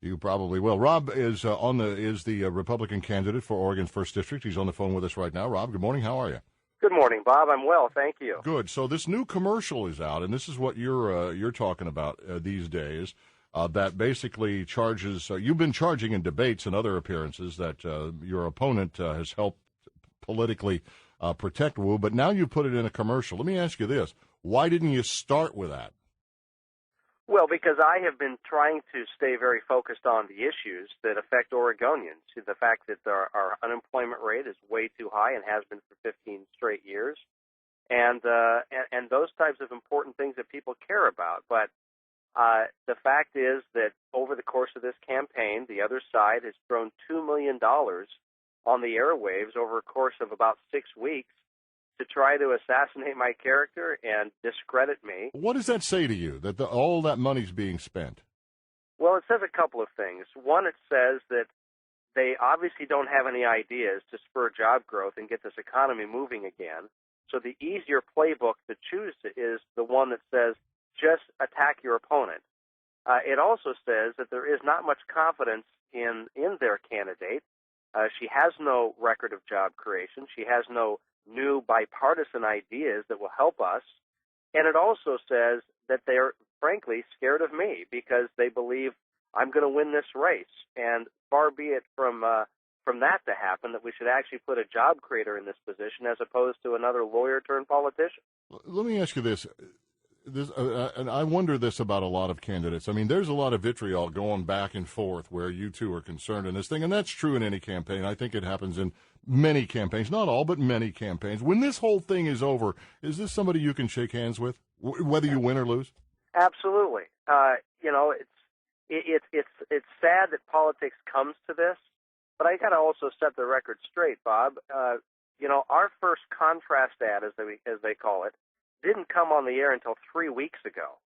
You probably will. Rob is the Republican candidate for Oregon's first district. He's on the phone with us right now. Rob, good morning. How are you? Good morning, Bob. I'm well, thank you. Good. So this new commercial is out, and this is what you're talking about these days. That basically charges. You've been charging in debates and other appearances that your opponent has helped politically protect Wu, but now you put it in a commercial. Let me ask you this: why didn't you start with that? Well, because I have been trying to stay very focused on the issues that affect Oregonians. The fact that our unemployment rate is way too high and has been for 15 straight years, and those types of important things that people care about. But the fact is that over the course of this campaign, the other side has thrown $2 million on the airwaves over a course of about 6 weeks to try to assassinate my character and discredit me. What does that say to you, that all that money's being spent? Well, it says a couple of things. One, it says that they obviously don't have any ideas to spur job growth and get this economy moving again. So the easier playbook to choose is the one that says, just attack your opponent. It also says that there is not much confidence in their candidate. She has no record of job creation. She has no new bipartisan ideas that will help us. And it also says that they're, frankly, scared of me because they believe I'm going to win this race. And far be it from that to happen, that we should actually put a job creator in this position as opposed to another lawyer turned politician. Let me ask you this. And I wonder this about a lot of candidates. I mean, there's a lot of vitriol going back and forth where you two are concerned in this thing, and that's true in any campaign. I think it happens in many campaigns, not all, but many campaigns. When this whole thing is over, is this somebody you can shake hands with, whether you win or lose? Absolutely. It's sad that politics comes to this, but I got to also set the record straight, Bob. Our first contrast ad, as they call it, didn't come on the air until 3 weeks ago.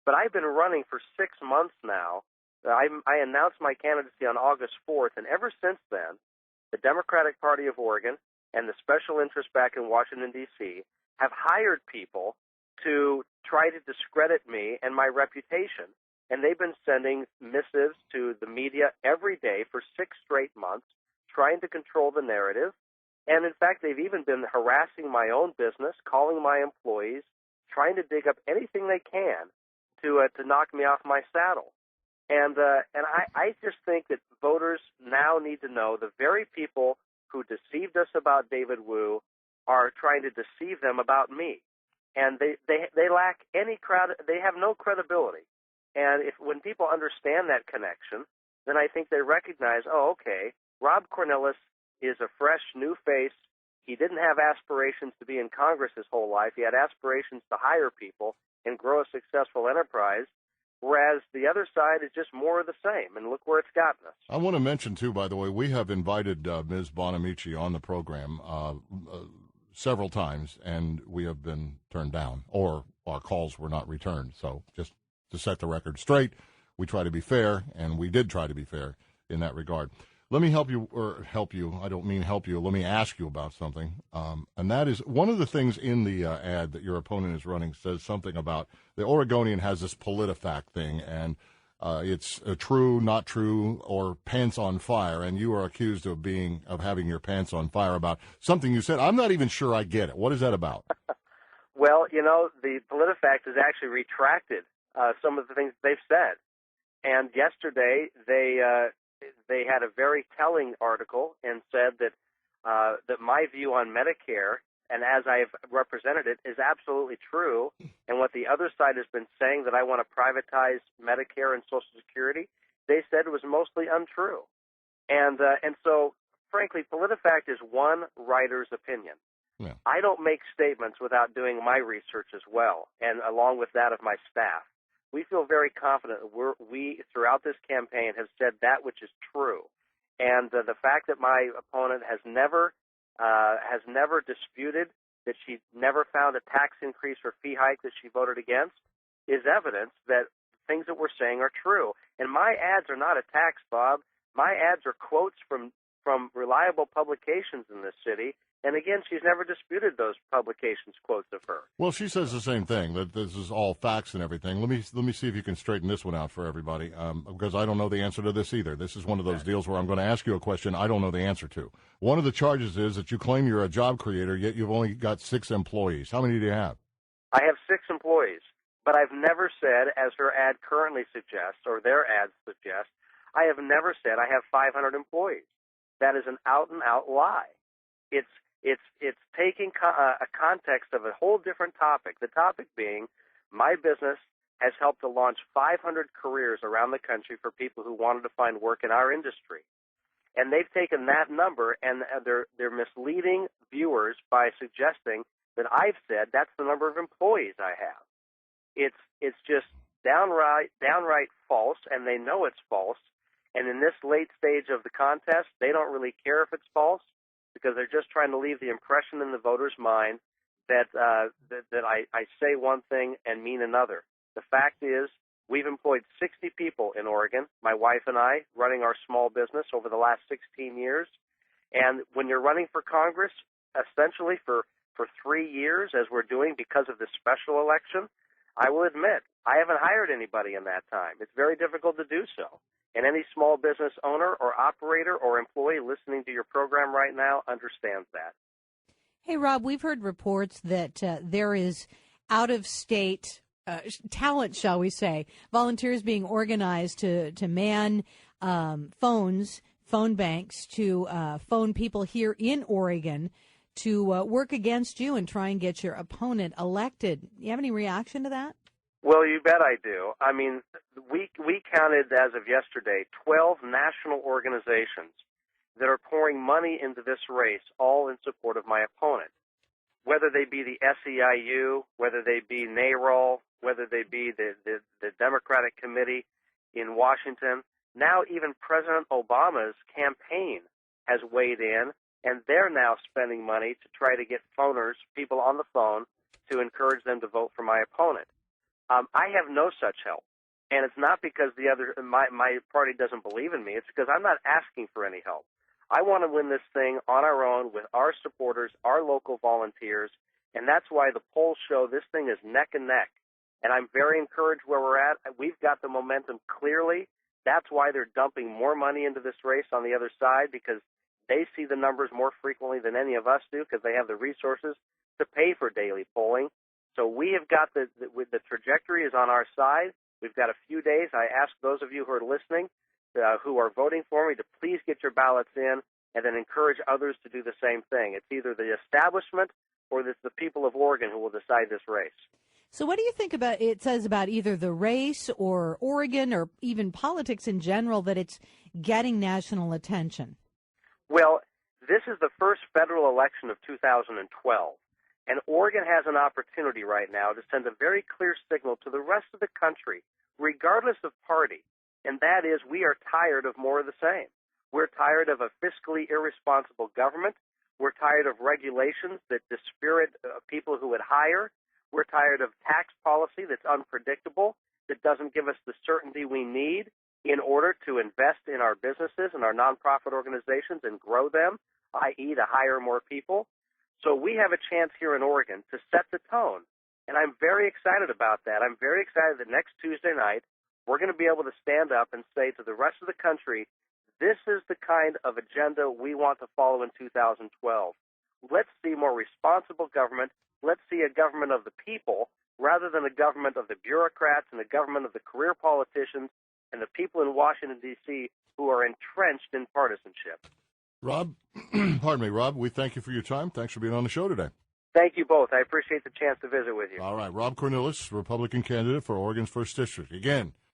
But I've been running for 6 months now. I announced my candidacy on August 4th, and ever since then, the Democratic Party of Oregon and the special interests back in Washington, D.C., have hired people to try to discredit me and my reputation. And they've been sending missives to the media every day for 6 straight months, trying to control the narrative. And, in fact, they've even been harassing my own business, calling my employees, trying to dig up anything they can to knock me off my saddle. And I just think that voters now need to know the very people who deceived us about David Wu are trying to deceive them about me. And they lack any they have no credibility. And when people understand that connection, then I think they recognize, okay, Rob Cornilles is a fresh, new face. He didn't have aspirations to be in Congress his whole life. He had aspirations to hire people and grow a successful enterprise, whereas the other side is just more of the same, and look where it's gotten us. I want to mention, too, by the way, we have invited Ms. Bonamici on the program several times, and we have been turned down, or our calls were not returned. So just to set the record straight, we try to be fair, and we did try to be fair in that regard. Let me help you. I don't mean help you. Let me ask you about something. And that is one of the things in the ad that your opponent is running says something about the Oregonian has this PolitiFact thing, and it's true, not true, or pants on fire. And you are accused of having your pants on fire about something you said. I'm not even sure I get it. What is that about? Well, the PolitiFact has actually retracted some of the things they've said. And yesterday they had a very telling article and said that my view on Medicare, and as I've represented it, is absolutely true. And what the other side has been saying, that I want to privatize Medicare and Social Security, they said was mostly untrue. And so, frankly, PolitiFact is one writer's opinion. Yeah. I don't make statements without doing my research as well, and along with that of my staff. We feel very confident that we, throughout this campaign, have said that which is true. And the fact that my opponent has never disputed that she never found a tax increase or fee hike that she voted against is evidence that things that we're saying are true. And my ads are not attacks, Bob. My ads are quotes from reliable publications in this city And again, she's never disputed those publications' quotes of her. Well, she says the same thing, that this is all facts and everything. Let me see if you can straighten this one out for everybody, because I don't know the answer to this either. This is one of those deals where I'm going to ask you a question I don't know the answer to. One of the charges is that you claim you're a job creator, yet you've only got 6 employees. How many do you have? I have 6 employees, but I've never said, as her ad currently suggests, or their ads suggest, I have never said I have 500 employees. That is an out-and-out lie. It's taking a context of a whole different topic. The topic being, my business has helped to launch 500 careers around the country for people who wanted to find work in our industry. And they've taken that number and they're misleading viewers by suggesting that I've said that's the number of employees I have. It's just downright false, and they know it's false. And in this late stage of the contest, they don't really care if it's false, because they're just trying to leave the impression in the voter's mind that I say one thing and mean another. The fact is, we've employed 60 people in Oregon, my wife and I, running our small business over the last 16 years. And when you're running for Congress, essentially for 3 years, as we're doing because of this special election, I will admit, I haven't hired anybody in that time. It's very difficult to do so. And any small business owner or operator or employee listening to your program right now understands that. Hey, Rob, we've heard reports that there is out-of-state talent, shall we say, volunteers being organized to man phone banks, to phone people here in Oregon to work against you and try and get your opponent elected. You have any reaction to that? Well, you bet I do. I mean, we counted, as of yesterday, 12 national organizations that are pouring money into this race, all in support of my opponent. Whether they be the SEIU, whether they be NARAL, whether they be the Democratic Committee in Washington, now even President Obama's campaign has weighed in, and they're now spending money to try to get phoners, people on the phone, to encourage them to vote for my opponent. I have no such help, and it's not because my party doesn't believe in me. It's because I'm not asking for any help. I want to win this thing on our own with our supporters, our local volunteers, and that's why the polls show this thing is neck and neck. And I'm very encouraged where we're at. We've got the momentum clearly. That's why they're dumping more money into this race on the other side, because they see the numbers more frequently than any of us do, because they have the resources to pay for daily polling. So we have got the trajectory is on our side. We've got a few days. I ask those of you who are listening, who are voting for me, to please get your ballots in, and then encourage others to do the same thing. It's either the establishment or it's the people of Oregon who will decide this race. So what do you think about it says about either the race or Oregon or even politics in general, that it's getting national attention? Well, this is the first federal election of 2012. And Oregon has an opportunity right now to send a very clear signal to the rest of the country, regardless of party, and that is we are tired of more of the same. We're tired of a fiscally irresponsible government. We're tired of regulations that dispirit people who would hire. We're tired of tax policy that's unpredictable, that doesn't give us the certainty we need in order to invest in our businesses and our nonprofit organizations and grow them, i.e. to hire more people. So we have a chance here in Oregon to set the tone, and I'm very excited about that. I'm very excited that next Tuesday night we're going to be able to stand up and say to the rest of the country, this is the kind of agenda we want to follow in 2012. Let's see more responsible government. Let's see a government of the people rather than a government of the bureaucrats and a government of the career politicians and the people in Washington, D.C. who are entrenched in partisanship. Rob, pardon me, Rob, we thank you for your time. Thanks for being on the show today. Thank you both. I appreciate the chance to visit with you. All right, Rob Cornilles, Republican candidate for Oregon's 1st District. Again,